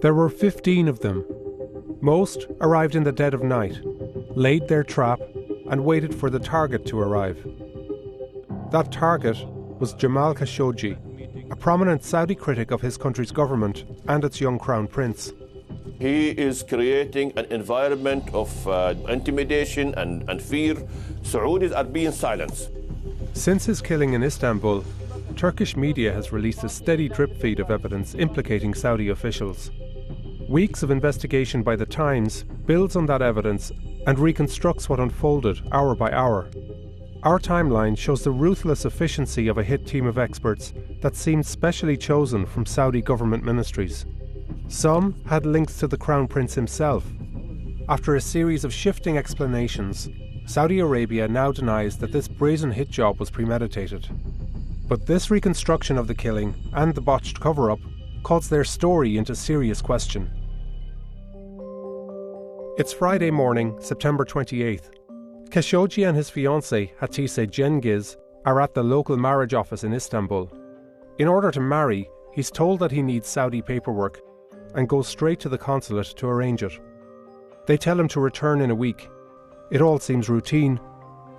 There were 15 of them. Most arrived in the dead of night, laid their trap, and waited for the target to arrive. That target was Jamal Khashoggi, a prominent Saudi critic of his country's government and its young crown prince. He is creating an environment of intimidation and fear. Saudis are being silenced. Since his killing in Istanbul, Turkish media has released a steady drip feed of evidence implicating Saudi officials. Weeks of investigation by The Times builds on that evidence and reconstructs what unfolded hour by hour. Our timeline shows the ruthless efficiency of a hit team of experts that seemed specially chosen from Saudi government ministries. Some had links to the Crown Prince himself. After a series of shifting explanations, Saudi Arabia now denies that this brazen hit job was premeditated. But this reconstruction of the killing and the botched cover-up calls their story into serious question. It's Friday morning, September 28th. Khashoggi and his fiancée, Hatice Cengiz, are at the local marriage office in Istanbul. In order to marry, he's told that he needs Saudi paperwork and goes straight to the consulate to arrange it. They tell him to return in a week. It all seems routine,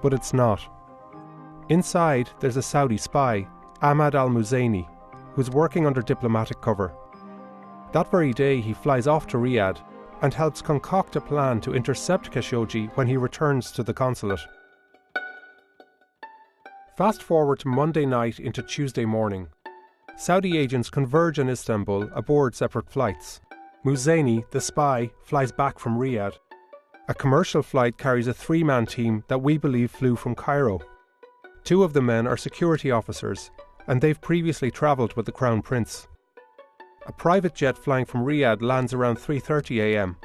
but it's not. Inside, there's a Saudi spy, Ahmad al-Muzaini, who's working under diplomatic cover. That very day, he flies off to Riyadh and helps concoct a plan to intercept Khashoggi when he returns to the consulate. Fast forward to Monday night into Tuesday morning. Saudi agents converge in Istanbul aboard separate flights. Muzaini, the spy, flies back from Riyadh. A commercial flight carries a three-man team that we believe flew from Cairo. Two of the men are security officers, and they've previously travelled with the Crown Prince. A private jet flying from Riyadh lands around 3:30 a.m.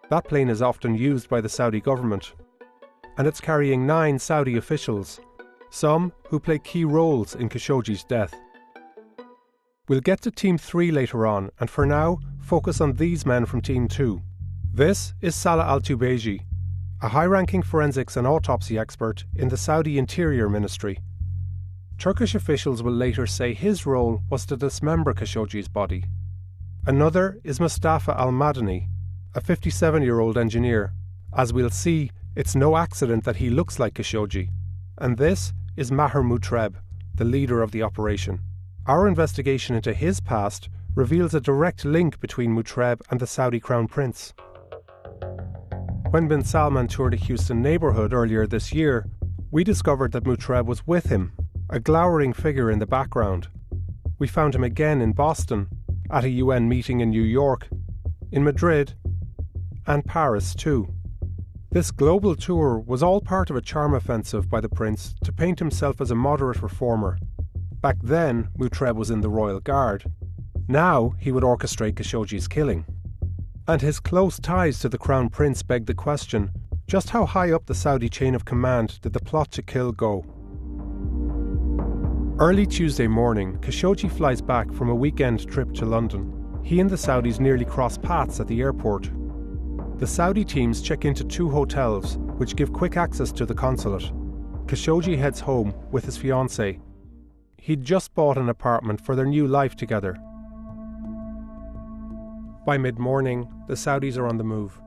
That plane is often used by the Saudi government, and it's carrying 9 Saudi officials, some who play key roles in Khashoggi's death. We'll get to Team 3 later on, and for now, focus on these men from Team 2. This is Salah Al-Tubeji, a high-ranking forensics and autopsy expert in the Saudi Interior Ministry. Turkish officials will later say his role was to dismember Khashoggi's body. Another is Mustafa Al-Madani, a 57-year-old engineer. As we'll see, it's no accident that he looks like Khashoggi. And this is Maher Mutreb, the leader of the operation. Our investigation into his past reveals a direct link between Mutreb and the Saudi Crown Prince. When bin Salman toured a Houston neighbourhood earlier this year, we discovered that Mutreb was with him, a glowering figure in the background. We found him again in Boston, at a UN meeting in New York, in Madrid, and Paris too. This global tour was all part of a charm offensive by the prince to paint himself as a moderate reformer. Back then, Mutreb was in the Royal Guard. Now he would orchestrate Khashoggi's killing. And his close ties to the Crown Prince beg the question, just how high up the Saudi chain of command did the plot to kill go? Early Tuesday morning, Khashoggi flies back from a weekend trip to London. He and the Saudis nearly cross paths at the airport. The Saudi teams check into 2 hotels, which give quick access to the consulate. Khashoggi heads home with his fiancée. He'd just bought an apartment for their new life together. By mid-morning, the Saudis are on the move.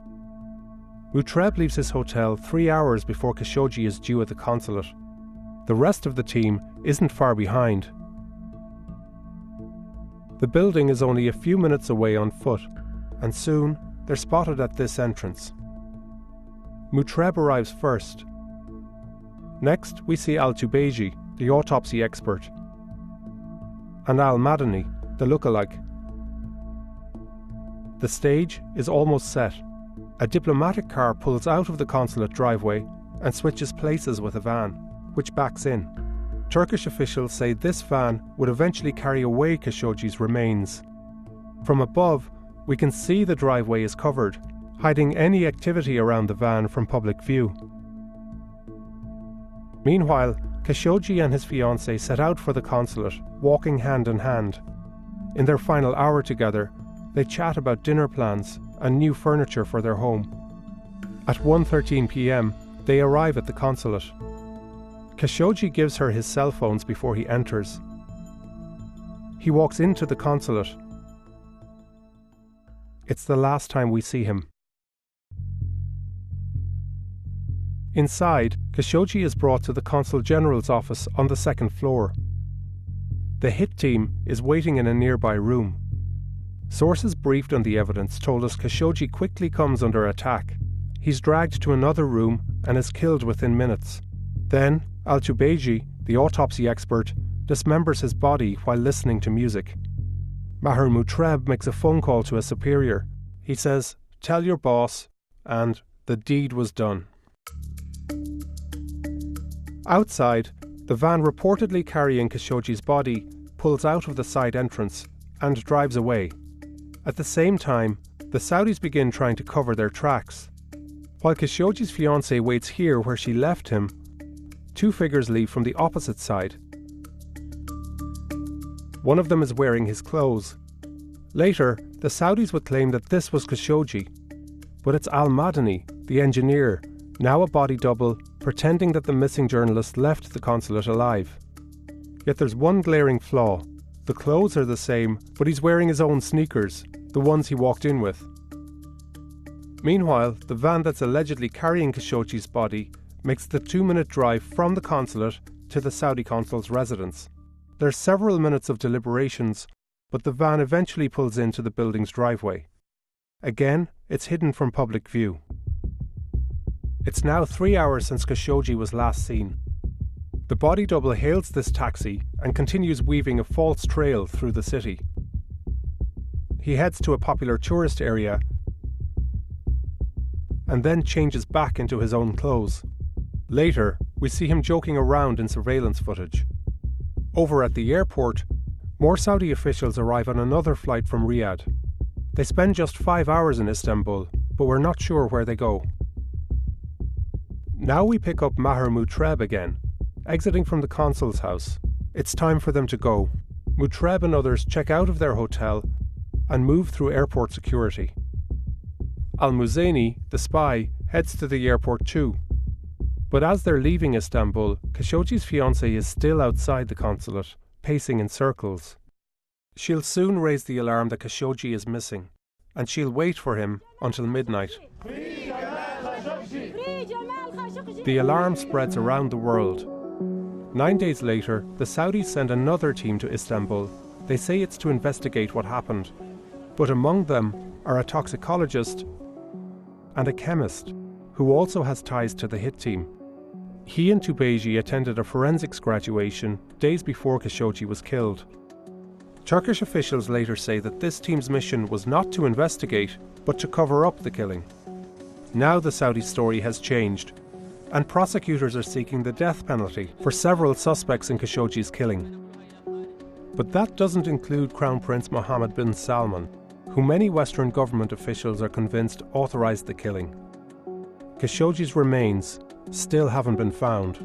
Mutreb leaves his hotel 3 hours before Khashoggi is due at the consulate. The rest of the team isn't far behind. The building is only a few minutes away on foot, and soon they're spotted at this entrance. Mutreb arrives first. Next, we see Al-Tubeji, the autopsy expert, and Al-Madani, the lookalike. The stage is almost set. A diplomatic car pulls out of the consulate driveway and switches places with a van, which backs in. Turkish officials say this van would eventually carry away Khashoggi's remains. From above, we can see the driveway is covered, hiding any activity around the van from public view. Meanwhile, Khashoggi and his fiancée set out for the consulate, walking hand in hand. In their final hour together, they chat about dinner plans and new furniture for their home. At 1:13 p.m, they arrive at the consulate. Khashoggi gives her his cell phones before he enters. He walks into the consulate. It's the last time we see him. Inside, Khashoggi is brought to the Consul General's office on the second floor. The hit team is waiting in a nearby room. Sources briefed on the evidence told us Khashoggi quickly comes under attack. He's dragged to another room and is killed within minutes. Then, Al-Tubeji, the autopsy expert, dismembers his body while listening to music. Maher Mutreb makes a phone call to a superior. He says, "Tell your boss," and the deed was done. Outside, the van reportedly carrying Khashoggi's body pulls out of the side entrance and drives away. At the same time, the Saudis begin trying to cover their tracks. While Khashoggi's fiancée waits here where she left him, two figures leave from the opposite side. One of them is wearing his clothes. Later, the Saudis would claim that this was Khashoggi, but it's Al-Madani, the engineer, now a body double, pretending that the missing journalist left the consulate alive. Yet there's one glaring flaw. The clothes are the same, but he's wearing his own sneakers, the ones he walked in with. Meanwhile, the van that's allegedly carrying Khashoggi's body makes the 2-minute drive from the consulate to the Saudi consul's residence. There's several minutes of deliberations, but the van eventually pulls into the building's driveway. Again, it's hidden from public view. It's now 3 hours since Khashoggi was last seen. The body double hails this taxi and continues weaving a false trail through the city. He heads to a popular tourist area and then changes back into his own clothes. Later, we see him joking around in surveillance footage. Over at the airport, more Saudi officials arrive on another flight from Riyadh. They spend just 5 hours in Istanbul, but we're not sure where they go. Now we pick up Maher Mutreb again, exiting from the consul's house. It's time for them to go. Mutreb and others check out of their hotel and move through airport security. Al-Muzaini, the spy, heads to the airport too. But as they're leaving Istanbul, Khashoggi's fiancée is still outside the consulate, pacing in circles. She'll soon raise the alarm that Khashoggi is missing, and she'll wait for him until midnight. The alarm spreads around the world. 9 days later, the Saudis send another team to Istanbul. They say it's to investigate what happened, but among them are a toxicologist and a chemist who also has ties to the hit team. He and Tubeji attended a forensics graduation days before Khashoggi was killed. Turkish officials later say that this team's mission was not to investigate, but to cover up the killing. Now the Saudi story has changed, and prosecutors are seeking the death penalty for several suspects in Khashoggi's killing. But that doesn't include Crown Prince Mohammed bin Salman, who many Western government officials are convinced authorized the killing. Khashoggi's remains still haven't been found.